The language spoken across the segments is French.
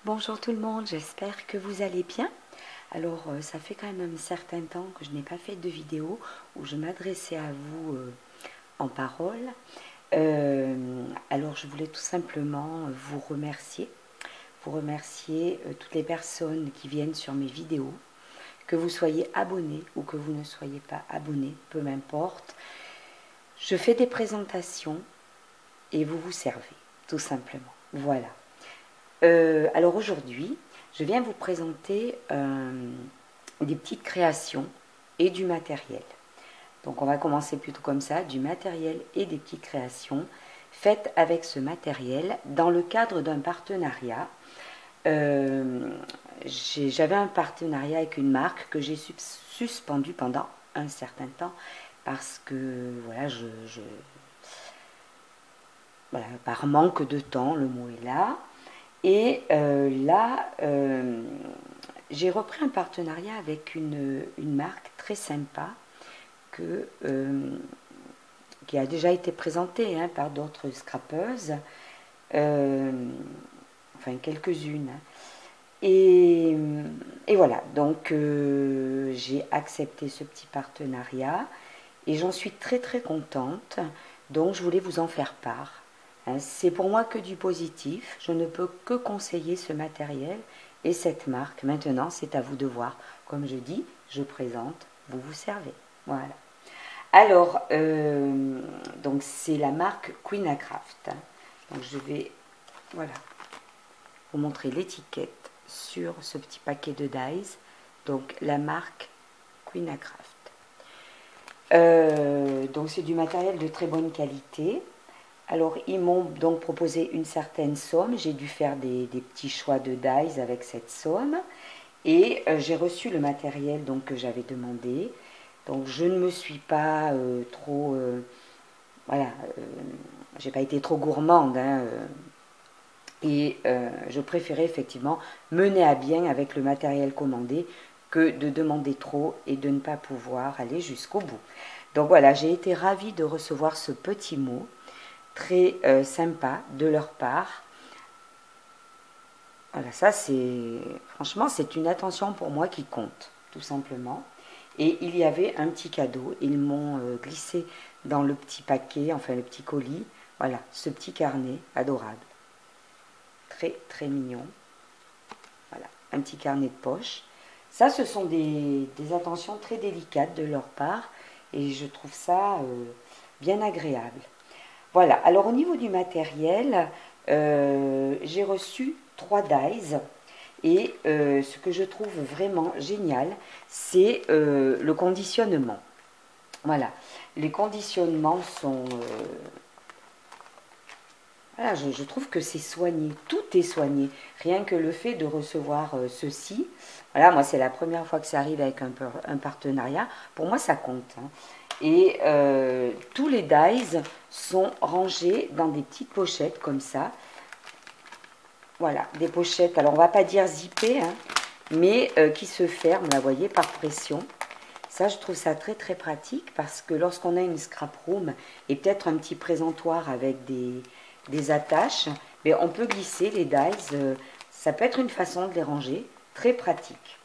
Bonjour tout le monde, j'espère que vous allez bien. Alors ça fait quand même un certain temps que je n'ai pas fait de vidéo où je m'adressais à vous en parole. Alors je voulais tout simplement vous remercier toutes les personnes qui viennent sur mes vidéos, que vous soyez abonnés ou que vous ne soyez pas abonnés, peu m'importe. Je fais des présentations et vous vous servez, tout simplement. Voilà. Alors aujourd'hui, je viens vous présenter des petites créations et du matériel. Donc on va commencer plutôt comme ça, du matériel et des petites créations faites avec ce matériel dans le cadre d'un partenariat. J'avais un partenariat avec une marque que j'ai suspendu pendant un certain temps parce que voilà, voilà, par manque de temps, le mot est là. Et là, j'ai repris un partenariat avec une marque très sympa qui a déjà été présentée par d'autres scrapeuses, enfin quelques-unes. Et voilà, donc j'ai accepté ce petit partenariat et j'en suis très très contente, donc je voulais vous en faire part. C'est pour moi que du positif, je ne peux que conseiller ce matériel et cette marque. Maintenant, c'est à vous de voir. Comme je dis, je présente, vous vous servez. Voilà. Alors, donc c'est la marque Queenacraft. Donc je vais, voilà, vous montrer l'étiquette sur ce petit paquet de dies. Donc la marque Queenacraft. Donc c'est du matériel de très bonne qualité. Alors, ils m'ont donc proposé une certaine somme. J'ai dû faire des petits choix de dies avec cette somme. Et j'ai reçu le matériel donc, que j'avais demandé. Donc, je ne me suis pas trop... voilà, j'ai pas été trop gourmande. Et je préférais effectivement mener à bien avec le matériel commandé que de demander trop et de ne pas pouvoir aller jusqu'au bout. Donc voilà, j'ai été ravie de recevoir ce petit mot très sympa de leur part. Voilà, ça c'est, franchement, c'est une attention pour moi qui compte, tout simplement. Et il y avait un petit cadeau, ils m'ont glissé dans le petit paquet, enfin le petit colis, voilà, ce petit carnet adorable. Très très mignon. Voilà, un petit carnet de poche. Ça, ce sont des attentions très délicates de leur part et je trouve ça bien agréable. Voilà, alors au niveau du matériel, j'ai reçu 3 dies et ce que je trouve vraiment génial, c'est le conditionnement. Voilà, les conditionnements sont... voilà, je trouve que c'est soigné, tout est soigné. Rien que le fait de recevoir ceci, voilà, moi c'est la première fois que ça arrive avec un partenariat, pour moi ça compte. Et tous les dies sont rangés dans des petites pochettes comme ça. Voilà, des pochettes, alors on va pas dire zippées, mais qui se ferment, là, vous voyez, par pression. Ça, je trouve ça très très pratique parce que lorsqu'on a une scrap room et peut-être un petit présentoir avec des attaches, mais on peut glisser les dies. Ça peut être une façon de les ranger, très pratique.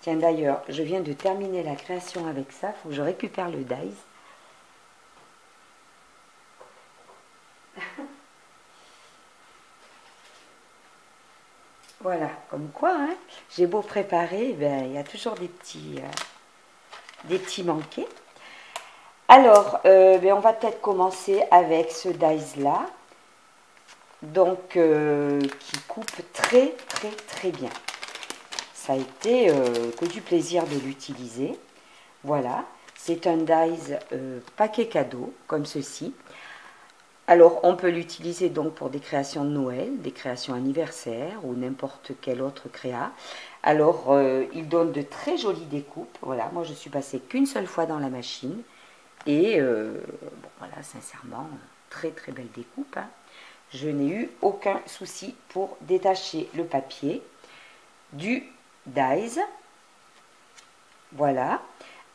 Tiens, d'ailleurs, je viens de terminer la création avec ça, il faut que je récupère le dies. Voilà, comme quoi, j'ai beau préparer, ben, il y a toujours des petits manqués. Alors, ben, on va peut-être commencer avec ce dies-là, donc qui coupe très très très bien. Ça a été que du plaisir de l'utiliser. Voilà, c'est un dies paquet cadeau, comme ceci. Alors, on peut l'utiliser donc pour des créations de Noël, des créations anniversaires ou n'importe quelle autre créa. Alors, il donne de très jolies découpes. Voilà, moi je suis passée qu'une seule fois dans la machine. Et bon, voilà, sincèrement, très très belle découpe. Je n'ai eu aucun souci pour détacher le papier du dies. Voilà.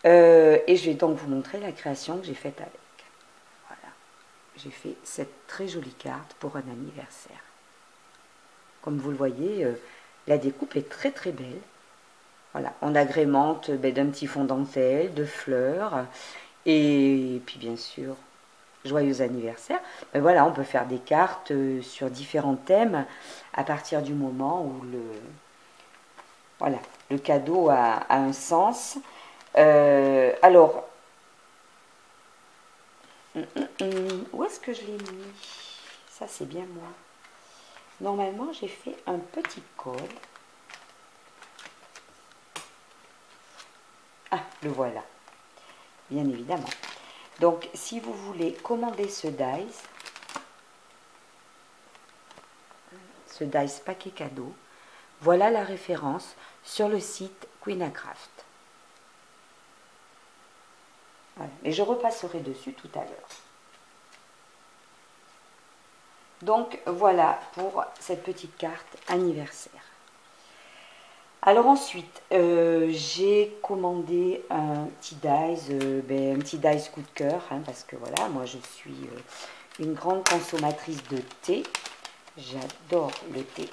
Et je vais donc vous montrer la création que j'ai faite avec. J'ai fait cette très jolie carte pour un anniversaire. Comme vous le voyez, La découpe est très très belle. Voilà, on agrémente d'un petit fond dentelle, de fleurs, et puis bien sûr, joyeux anniversaire. Ben voilà, on peut faire des cartes sur différents thèmes à partir du moment où voilà, le cadeau a un sens. Alors, où est-ce que je l'ai mis? Ça, c'est bien moi. Normalement, j'ai fait un petit col. Ah, le voilà, bien évidemment. Donc, si vous voulez commander ce dice paquet cadeau, voilà la référence sur le site Queenacraft. Voilà. Et je repasserai dessus tout à l'heure. Donc, voilà pour cette petite carte anniversaire. Alors ensuite, j'ai commandé un petit dice coup de cœur, hein, parce que voilà, moi je suis une grande consommatrice de thé. J'adore le thé.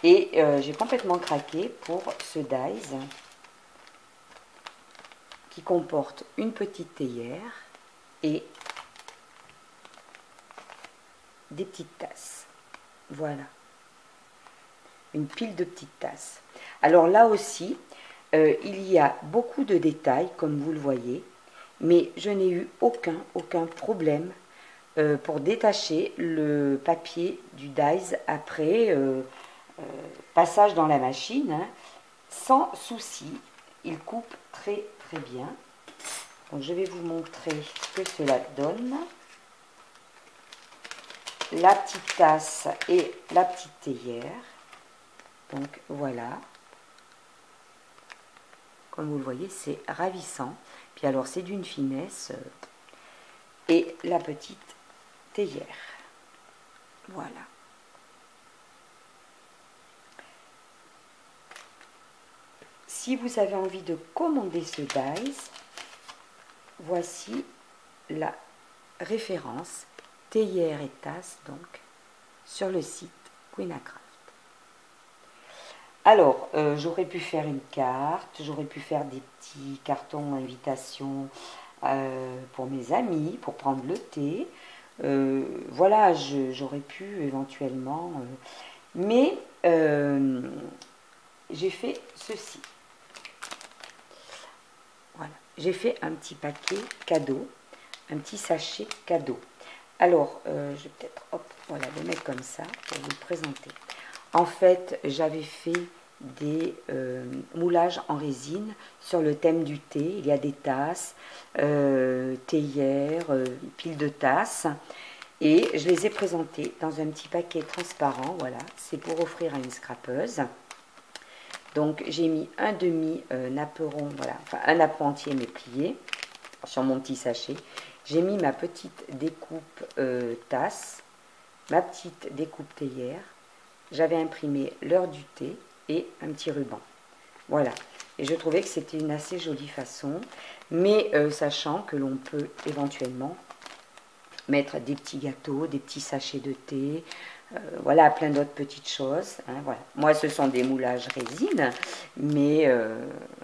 Et j'ai complètement craqué pour ce dice qui comporte une petite théière et des petites tasses. Voilà. Une pile de petites tasses. Alors là aussi, il y a beaucoup de détails, comme vous le voyez, mais je n'ai eu aucun problème pour détacher le papier du dice après passage dans la machine, hein, sans souci. Il coupe très très bien. Donc je vais vous montrer ce que cela donne. La petite tasse et la petite théière. Donc voilà. Comme vous le voyez, c'est ravissant. Puis alors c'est d'une finesse. Et la petite théière. Voilà. Si vous avez envie de commander ce dice, voici la référence théière et tasse donc sur le site Queenacraft. Alors, j'aurais pu faire une carte, j'aurais pu faire des petits cartons invitation pour mes amis, pour prendre le thé. Voilà, j'aurais pu éventuellement... mais j'ai fait ceci. Voilà, j'ai fait un petit paquet cadeau, un petit sachet cadeau. Alors, je vais peut-être, voilà, le mettre comme ça pour vous le présenter. En fait, j'avais fait des moulages en résine sur le thème du thé. Il y a des tasses, théières, piles de tasses. Et je les ai présentés dans un petit paquet transparent. Voilà, c'est pour offrir à une scrapeuse. Donc, j'ai mis un demi-naperon, voilà, enfin un naperon entier mais plié sur mon petit sachet. J'ai mis ma petite découpe tasse, ma petite découpe théière. J'avais imprimé l'heure du thé et un petit ruban. Voilà. Et je trouvais que c'était une assez jolie façon, mais sachant que l'on peut éventuellement mettre des petits gâteaux, des petits sachets de thé, voilà, plein d'autres petites choses. Hein, voilà. Moi, ce sont des moulages résine, mais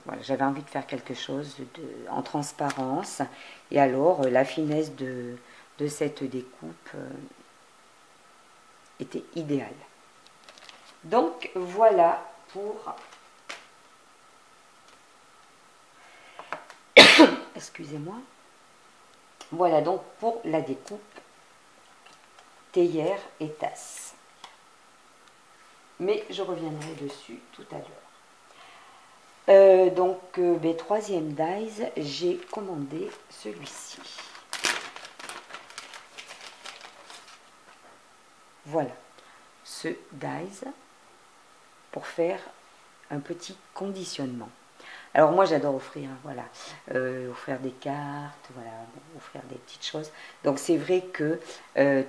voilà, j'avais envie de faire quelque chose en transparence. Et alors, la finesse de cette découpe était idéale. Donc voilà pour, excusez-moi, voilà donc pour la découpe théière et tasse. Mais je reviendrai dessus tout à l'heure. Troisième dice, j'ai commandé celui-ci. Voilà, ce dice pour faire un petit conditionnement. Alors moi j'adore offrir, hein, voilà, offrir des cartes, voilà, offrir des petites choses. Donc c'est vrai que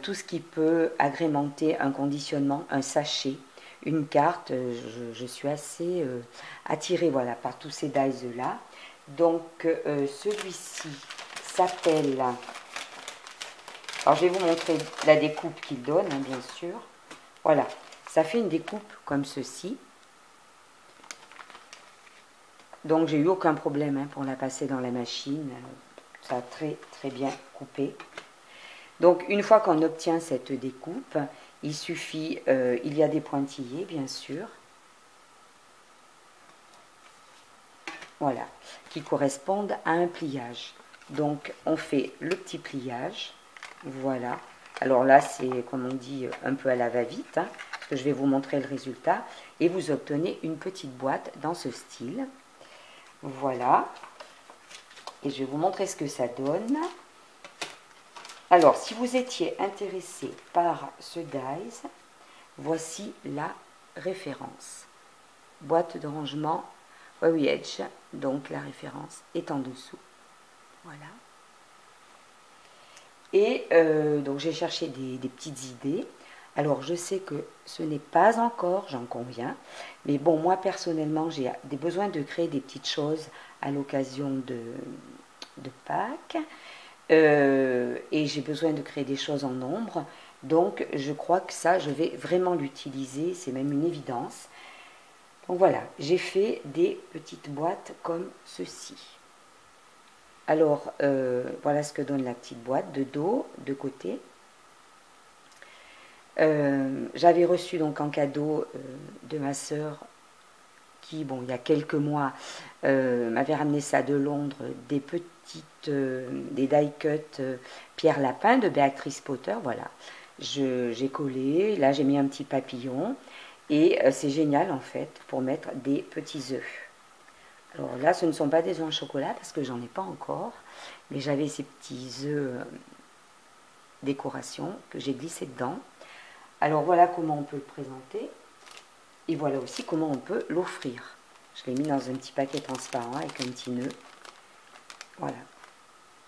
tout ce qui peut agrémenter un conditionnement, un sachet, une carte, je suis assez attirée, voilà, par tous ces dice là. Donc celui-ci s'appelle, alors je vais vous montrer la découpe qu'il donne, hein, bien sûr. Voilà, ça fait une découpe comme ceci. Donc j'ai eu aucun problème hein, pour la passer dans la machine. Ça a très très bien coupé. Donc une fois qu'on obtient cette découpe, il suffit, il y a des pointillés bien sûr. Voilà, qui correspondent à un pliage. Donc on fait le petit pliage. Voilà. Alors là, c'est, comme on dit, un peu à la va-vite, hein, parce que je vais vous montrer le résultat. Et vous obtenez une petite boîte dans ce style. Voilà. Et je vais vous montrer ce que ça donne. Alors, si vous étiez intéressé par ce dies, voici la référence. Boîte de rangement Huawei Edge, donc la référence est en dessous. Voilà. Et donc j'ai cherché des petites idées. Alors je sais que ce n'est pas encore, j'en conviens, mais bon, moi personnellement j'ai des besoins de créer des petites choses à l'occasion de Pâques. Et j'ai besoin de créer des choses en nombre. Donc je crois que ça, je vais vraiment l'utiliser, c'est même une évidence. Donc voilà, j'ai fait des petites boîtes comme ceci. Alors, voilà ce que donne la petite boîte de dos, de côté. J'avais reçu donc en cadeau de ma sœur qui, bon, il y a quelques mois, m'avait ramené ça de Londres, des des die cut Pierre Lapin de Béatrice Potter, voilà. J'ai collé, là j'ai mis un petit papillon, et c'est génial en fait pour mettre des petits œufs. Alors là, ce ne sont pas des œufs en chocolat parce que j'en ai pas encore, mais j'avais ces petits œufs décoration que j'ai glissé dedans. Alors voilà comment on peut le présenter. Et voilà aussi comment on peut l'offrir. Je l'ai mis dans un petit paquet transparent avec un petit nœud. Voilà.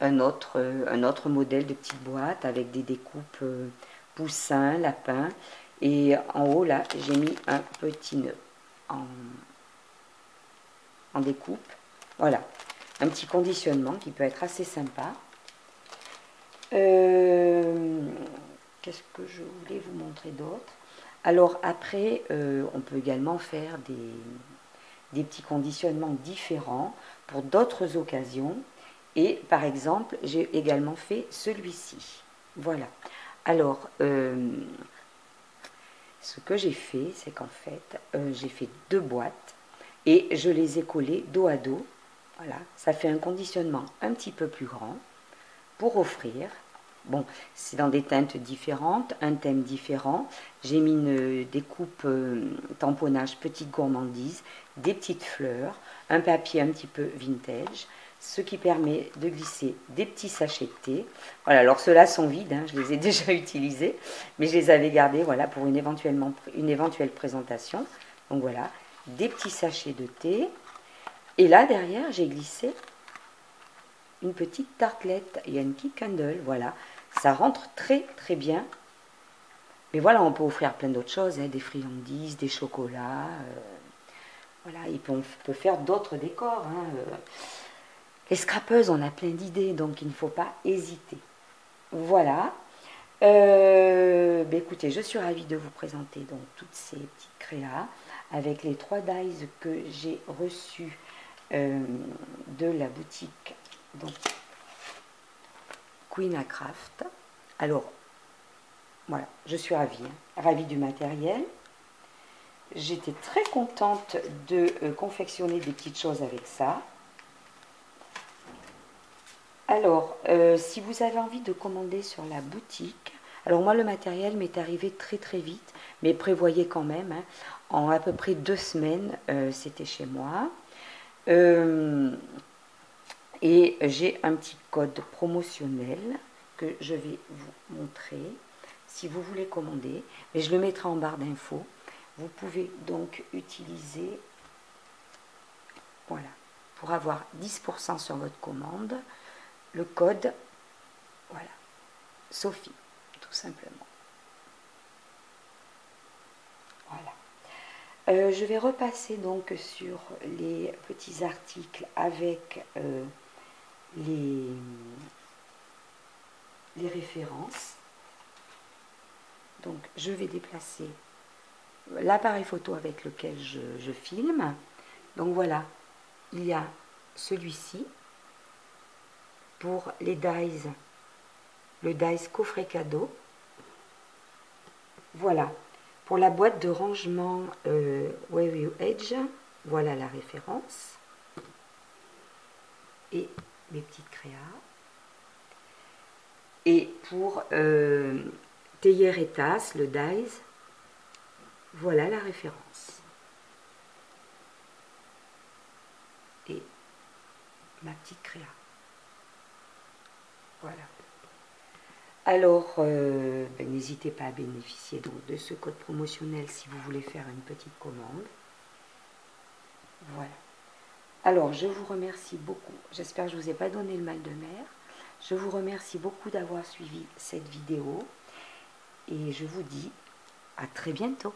Un autre modèle de petite boîte avec des découpes poussins, lapins. Et en haut, là, j'ai mis un petit nœud en découpe. Voilà. Un petit conditionnement qui peut être assez sympa. Qu'est-ce que je voulais vous montrer d'autre? Alors après, on peut également faire des petits conditionnements différents pour d'autres occasions. Et par exemple, j'ai également fait celui-ci. Voilà. Alors, ce que j'ai fait, c'est qu'en fait, j'ai fait deux boîtes et je les ai collées dos à dos. Voilà. Ça fait un conditionnement un petit peu plus grand pour offrir. Bon, c'est dans des teintes différentes, un thème différent. J'ai mis une découpe tamponnage petite gourmandise, des petites fleurs, un papier un petit peu vintage, ce qui permet de glisser des petits sachets de thé. Voilà, alors ceux-là sont vides, hein, je les ai déjà utilisés, mais je les avais gardés voilà, pour une éventuelle présentation. Donc voilà, des petits sachets de thé. Et là, derrière, j'ai glissé une petite tartelette, Yankee Candle, voilà. Ça rentre très très bien. Mais voilà, on peut offrir plein d'autres choses, hein, des friandises, des chocolats. Voilà, et puis on peut faire d'autres décors. Hein. Les scrapeuses, on a plein d'idées, donc il ne faut pas hésiter. Voilà. Ben écoutez, je suis ravie de vous présenter donc toutes ces petites créas avec les 3 dies que j'ai reçus de la boutique donc Queen à Craft. Alors, voilà, je suis ravie, hein, ravie du matériel. J'étais très contente de confectionner des petites choses avec ça. Alors, si vous avez envie de commander sur la boutique, alors moi le matériel m'est arrivé très très vite, mais prévoyez quand même, hein, en à peu près 2 semaines, c'était chez moi. Et j'ai un petit code promotionnel que je vais vous montrer si vous voulez commander, mais je le mettrai en barre d'infos. Vous pouvez donc utiliser, voilà, pour avoir 10% sur votre commande, le code, voilà, Sophie, tout simplement. Voilà. Je vais repasser donc sur les petits articles avec les références. Donc je vais déplacer l'appareil photo avec lequel je filme. Donc voilà, il y a celui-ci pour les dies, le dies coffret cadeau. Voilà, pour la boîte de rangement Wave Edge, voilà la référence. Et mes petites créas. Et pour théière et tasse, le dies, voilà la référence. Et ma petite créa. Voilà. Alors, n'hésitez pas à bénéficier donc de ce code promotionnel si vous voulez faire une petite commande. Voilà. Alors, je vous remercie beaucoup. J'espère que je ne vous ai pas donné le mal de mer. Je vous remercie beaucoup d'avoir suivi cette vidéo. Et je vous dis à très bientôt.